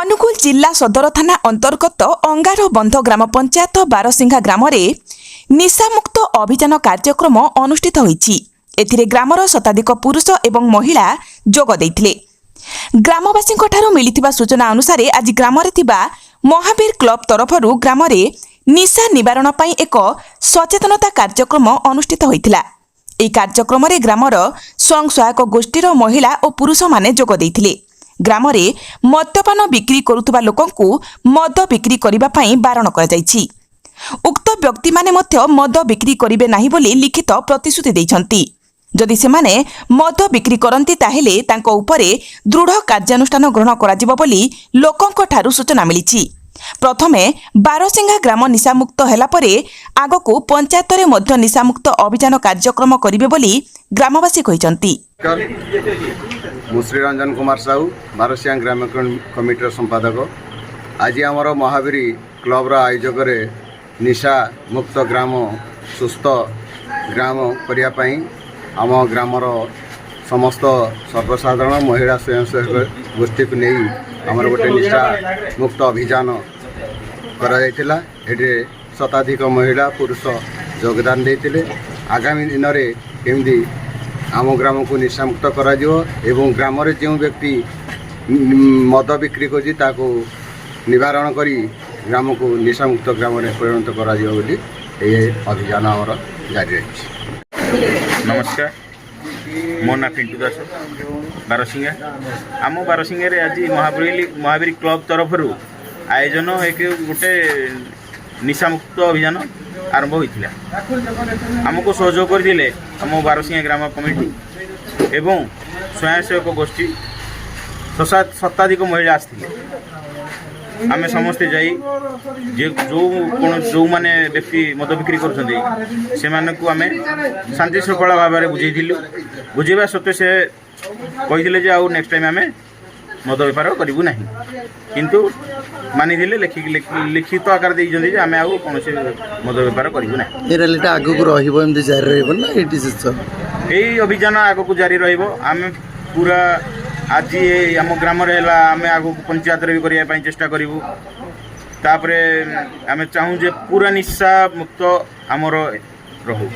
अनुगुल जिला सदर थाना अंतर्गत अंगारबंध ग्राम पंचायत बारसिंघा ग्राम निशामुक्त अभियान कार्यक्रम अनुष्ठित होईछि। एथिरे ग्रामर शताधिक पुरुष एवं महिला जोग देइथिले। ग्रामवासींक ठारू मिलिथिबा सूचना अनुसार आज ग्रामरे थिबा महावीर क्लब तरफरु ग्रामरे निशा निवारण पई एक सचेतनता कार्यक्रम अनुष्ठित होइथिला। एई कार्यक्रम रे ग्रामर स्वयं सहायक गोष्ठीर महिला और पुरुष माने जोग देइथिले। ग्रामरे मद्यपान बिक्री करुथुबा लोकंकु मद बिक्री करिबा पई बारण करा जायछि। उक्त व्यक्ति माने मध्य मद बिक्री करिवे नाही बोली लिखित प्रतिश्रुति दैछन्ति। जदि सेमाने मद बिक्री करन्ति ताहेले तांको उपरे दृढ़ कार्यानुष्ठान ग्रहण कराजिबो बोली लोकंक ठारू सूचना मिलिछि। प्रथमे बारसिंघा ग्राम निशामुक्त हेला परे आगको पंचायत रे मध्य निशामुक्त अभियान कार्यक्रम करिवे बोली ग्रामवासी कहिसन्ति। श्रीरंजन कुमार साहू बारसिंघा ग्राम कमिटर संपादक। आज आमर महावीर क्लब आयोजक निशा मुक्त ग्राम सुस्थ ग्राम करने आम ग्रामर समस्त सर्वसाधारण महिला स्वयंसेवक गोष्ठी को नहीं आमर गोटे निशा मुक्त अभियान करा शताधिक महिला पुरुष योगदान देते। आगामी दिन में केमती आम ग्राम को निशामुक्त करा एवं ग्राम जो व्यक्ति मद बिक्री को निवारण करी ग्राम को निशामुक्त ग्राम में परिणत करा अभियान आमर जारी रही। नमस्कार, मो ना पिंटू दास बारसिंघा। आम बारसिंघा आज महावीर क्लब तरफ आयोजन एक गोटे निशामुक्त अभियान आरंभ होता। आमको सहयोग करते आम बारसिंघा ग्राम कमिटी एवं स्वयंसेवक गोष्ठी शताधिक महिला आसते। आमे समस्ते जाई जो माने व्यक्ति मद बिक्री कर आमे शांति श्रृंखला भाव में बुझेलु। बुझेबा सत्वे से कही जे आउ नेक्स्ट टाइम आमे मद बेपार करूँ ना, किंतु मानी लिखित आकार दे आमे आउ कौन मद बेपार करूँ ना। यही अभियान आगक जारी रही। पूरा आज आम ग्राम आम आग पंचायत भी करने चेष्टा करूँ। तापरे आम चाहूँ जे पूरा निशा मुक्त आमर रहू।